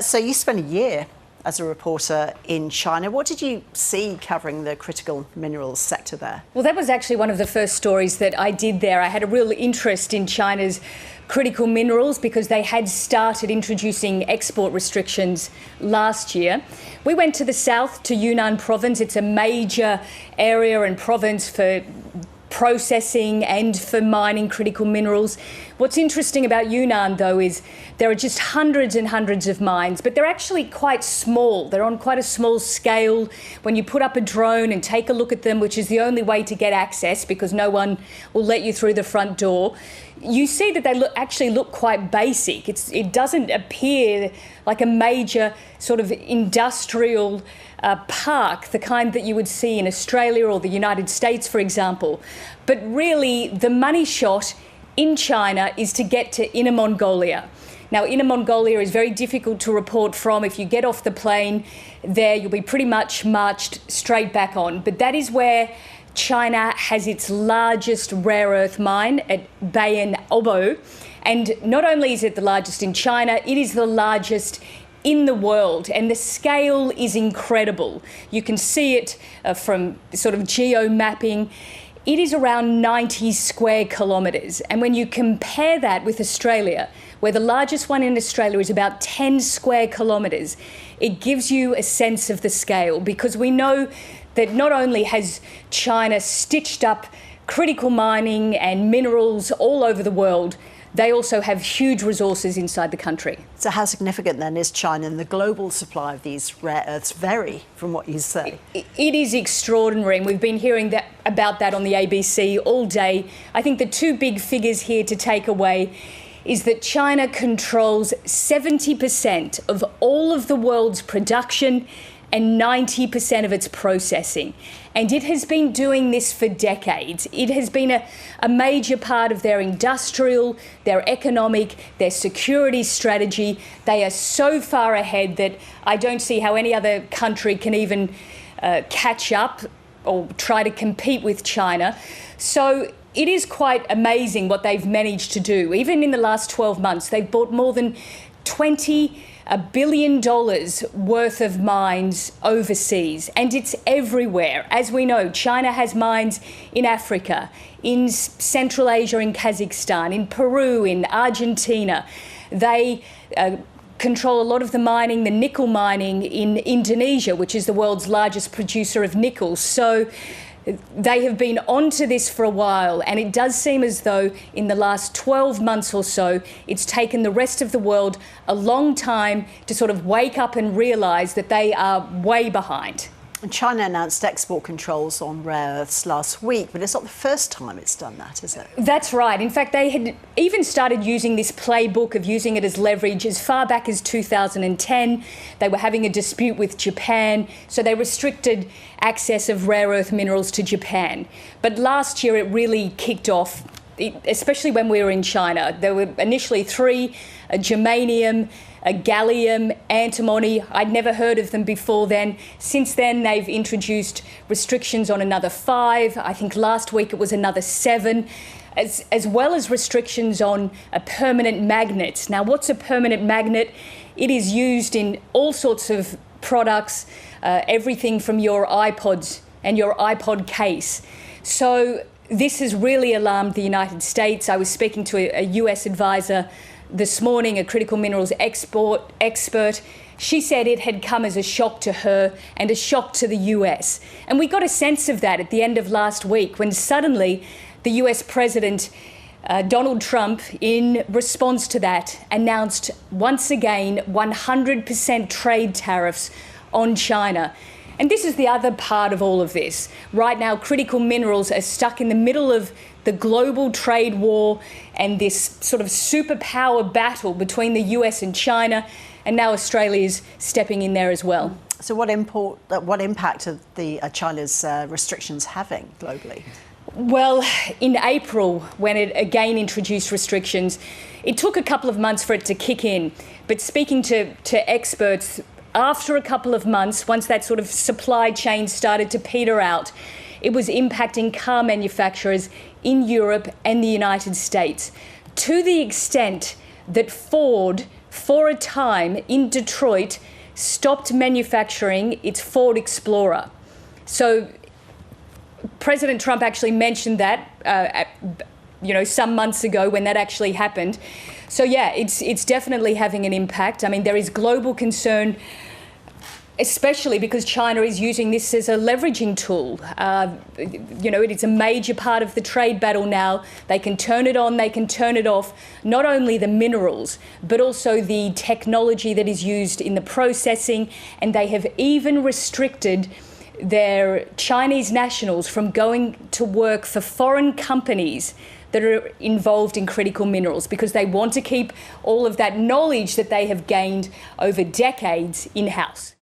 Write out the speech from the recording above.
So you spent a year as a reporter in China. What did you see covering the critical minerals sector there? Well, that was actually one of the first stories that I did there. I had a real interest in China's critical minerals because they had started introducing export restrictions last year. We went to the south, to Yunnan province. It's a major area and province for processing and for mining critical minerals. What's interesting about Yunnan, though, is there are just hundreds and hundreds of mines, but they're actually quite small. They're on quite a small scale. When you put up a drone and take a look at them, which is the only way to get access because no one will let you through the front door, you see that they actually look quite basic. It doesn't appear like a major sort of industrial park, the kind that you would see in Australia or the United States, for example. But really, the money shot in China is to get to Inner Mongolia. Now, Inner Mongolia is very difficult to report from. If you get off the plane there, you'll be pretty much marched straight back on. But that is where China has its largest rare earth mine at Bayan Obo. And not only is it the largest in China, it is the largest in the world, and the scale is incredible. You can see it from sort of geo-mapping. It is around 90 square kilometres, and when you compare that with Australia, where the largest one in Australia is about 10 square kilometres, it gives you a sense of the scale, because we know that not only has China stitched up critical mining and minerals all over the world, they also have huge resources inside the country. So how significant then is China in the global supply of these rare earths vary from what you say? It is extraordinary, and we've been hearing about that on the ABC all day. I think the two big figures here to take away is that China controls 70% of all of the world's production and 90% of its processing. And it has been doing this for decades. It has been a major part of their industrial, their economic, their security strategy. They are so far ahead that I don't see how any other country can even catch up or try to compete with China. So it is quite amazing what they've managed to do. Even in the last 12 months, they've bought more than $20 billion worth of mines overseas, and it's everywhere. As we know, China has mines in Africa, in Central Asia, in Kazakhstan, in Peru, in Argentina. They control a lot of the mining, the nickel mining in Indonesia, which is the world's largest producer of nickel. So they have been onto this for a while, and it does seem as though in the last 12 months or so, it's taken the rest of the world a long time to sort of wake up and realise that they are way behind. And China announced export controls on rare earths last week, but it's not the first time it's done that, is it? That's right. In fact, they had even started using this playbook of using it as leverage as far back as 2010. They were having a dispute with Japan, so they restricted access of rare earth minerals to Japan. But last year it really kicked off, especially when we were in China. There were initially 3, germanium, gallium, antimony. I'd never heard of them before then. Since then, they've introduced restrictions on another 5. I think last week it was another 7, as well as restrictions on permanent magnets. Now, what's a permanent magnet? It is used in all sorts of products, everything from your iPods and your iPod case. So this has really alarmed the United States. I was speaking to a US advisor this morning, a critical minerals expert. She said it had come as a shock to her and a shock to the US. And we got a sense of that at the end of last week when suddenly the US President Donald Trump, in response to that, announced once again 100% trade tariffs on China. And this is the other part of all of this. Right now, critical minerals are stuck in the middle of the global trade war and this sort of superpower battle between the US and China, and now Australia is stepping in there as well. So what impact are China's restrictions having globally? Well, in April, when it again introduced restrictions, it took a couple of months for it to kick in. But speaking to experts, after a couple of months, once that sort of supply chain started to peter out, it was impacting car manufacturers in Europe and the United States, to the extent that Ford for a time in Detroit, stopped manufacturing its Ford Explorer. So President Trump actually mentioned that, some months ago when that actually happened. So yeah, it's definitely having an impact. I mean, there is global concern, especially because China is using this as a leveraging tool. It's a major part of the trade battle now. They can turn it on, they can turn it off, not only the minerals, but also the technology that is used in the processing. And they have even restricted their Chinese nationals from going to work for foreign companies that are involved in critical minerals, because they want to keep all of that knowledge that they have gained over decades in-house.